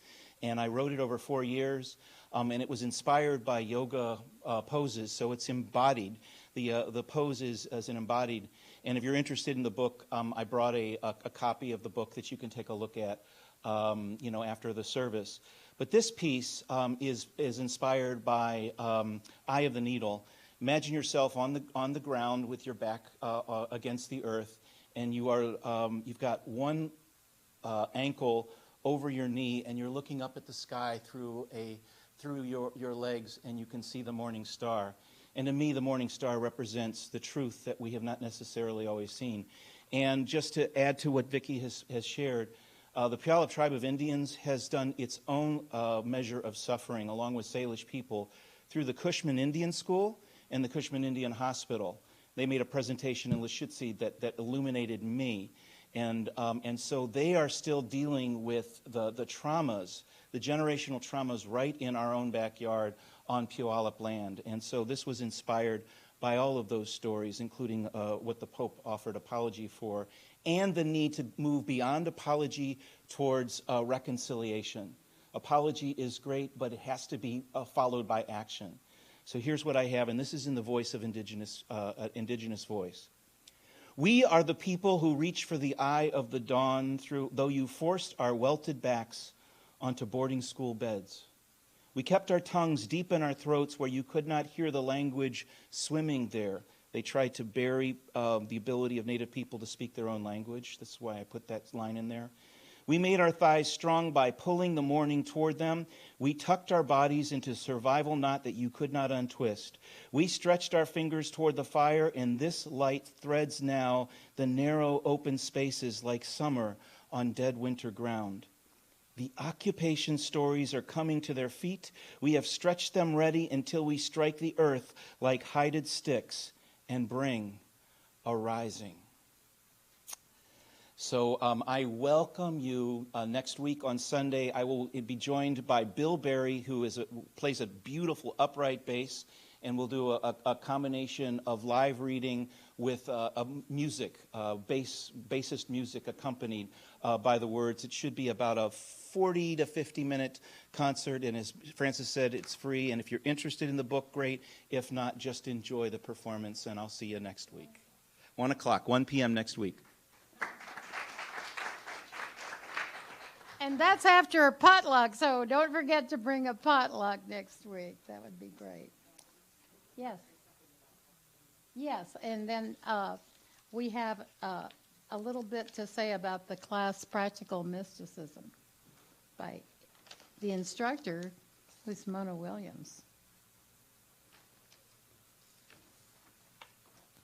And I wrote it over 4 years, and it was inspired by yoga poses, so it's embodied. The pose is as an embodied. And if you're interested in the book, I brought a copy of the book that you can take a look at, after the service. But this piece is inspired by Eye of the Needle. Imagine yourself on the ground with your back against the earth, and you've got one ankle over your knee, and you're looking up at the sky through your legs, and you can see the morning star. And to me, the morning star represents the truth that we have not necessarily always seen. And just to add to what Vicki has shared, the Puyallup Tribe of Indians has done its own measure of suffering, along with Salish people, through the Cushman Indian School and the Cushman Indian Hospital. They made a presentation in Lashitsi that illuminated me. And so they are still dealing with the traumas, the generational traumas right in our own backyard on Puyallup land. And so this was inspired by all of those stories, including what the Pope offered apology for, and the need to move beyond apology towards reconciliation. Apology is great, but it has to be followed by action. So here's what I have, and this is in the voice of indigenous voice. We are the people who reach for the eye of the dawn though you forced our welted backs onto boarding school beds. We kept our tongues deep in our throats where you could not hear the language swimming there, They tried to bury the ability of Native people to speak their own language. That's why I put that line in there. We made our thighs strong by pulling the morning toward them. We tucked our bodies into a survival knot that you could not untwist. We stretched our fingers toward the fire, and this light threads now the narrow open spaces like summer on dead winter ground. The occupation stories are coming to their feet. We have stretched them ready until we strike the earth like hided sticks and bring a rising. So I welcome you next week on Sunday. I will be joined by Bill Berry, who plays a beautiful upright bass, and we'll do a combination of live reading with music, bassist music accompanied by the words. It should be about a 40 to 50-minute concert, and as Frances said, it's free. And if you're interested in the book, great. If not, just enjoy the performance, and I'll see you next week. 1 p.m. next week. And that's after a potluck, so don't forget to bring a potluck next week. That would be great. Yes. Yes, and then we have a little bit to say about the class Practical Mysticism by the instructor, who's Mona Williams.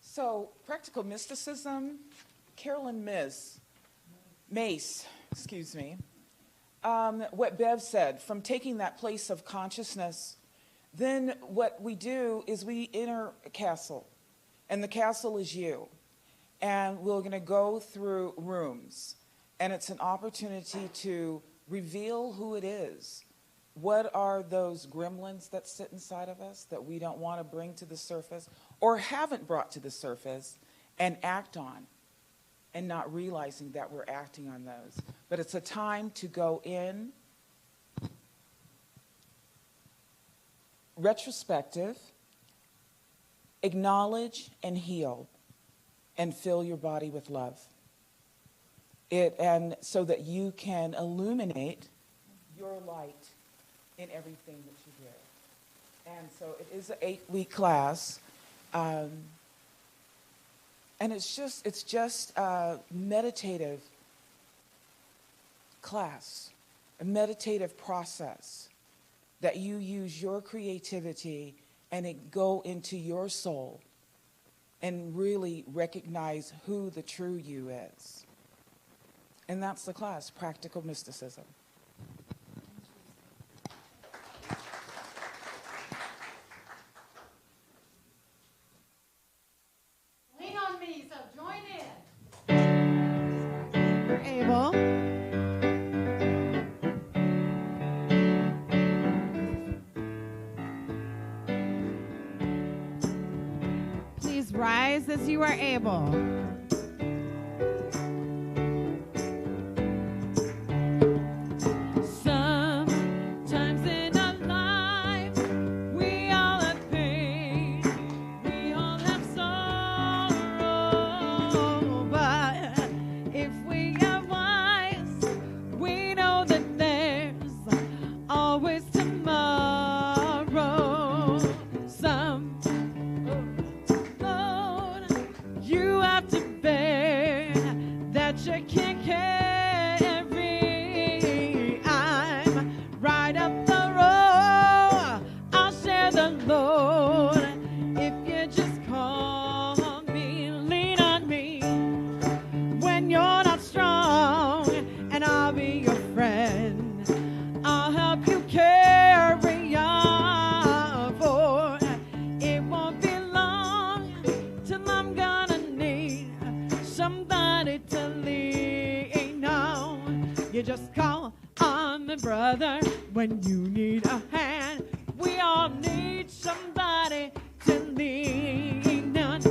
So, Practical Mysticism, Carolyn Mace, what Bev said, from taking that place of consciousness, then what we do is we enter a castle, and the castle is you. And we're going to go through rooms, and it's an opportunity to reveal who it is. What are those gremlins that sit inside of us that we don't want to bring to the surface or haven't brought to the surface and act on, and not realizing that we're acting on those. But it's a time to go in, retrospective, acknowledge and heal, and fill your body with love. And so that you can illuminate your light in everything that you do. And so it is an 8-week class. And it's just a meditative class, a meditative process that you use your creativity and it go into your soul and really recognize who the true you is. And that's the class, Practical Mysticism. Lean on me, so join in. You're able. Please rise as you are able. Sometimes in our life, we all have pain, we all have sorrow, but if we are wise, we know that there's always tomorrow. Some load you have to bear that you can't carry. I'm right up the road. I'll share the load if you just call me, lean on me when you're not strong, and I'll be your friend. I'll help you carry on, for it won't be long till I'm gonna need somebody to lean on. You just call on me, brother, when you need a hand. We all need somebody to lean on.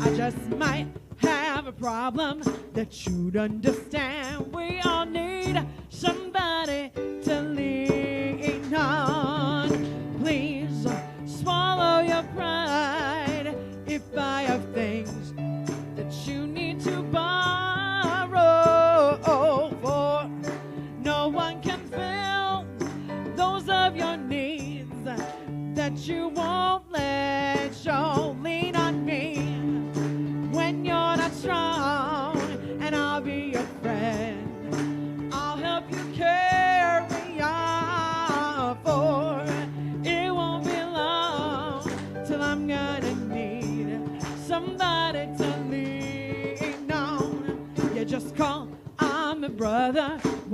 I just might have a problem that you'd understand. We all need somebody to lean on. Please swallow your pride if I have things that you need to borrow, for no one can fill those of your needs that you won't let show. Lean on me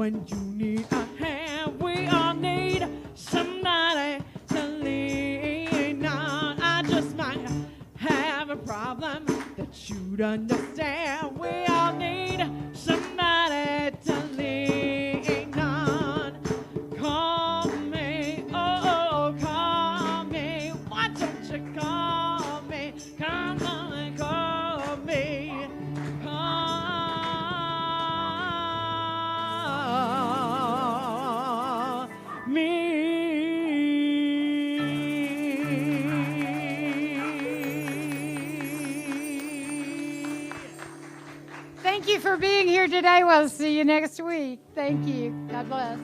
when you need a hand. We all need somebody to lean on. I just might have a problem that you'd understand. We all need somebody to lean on. Call me, oh, call me. Why don't you call me? Come on and call me. Call me. Thank you for being here today. We'll see you next week. Thank you. God bless.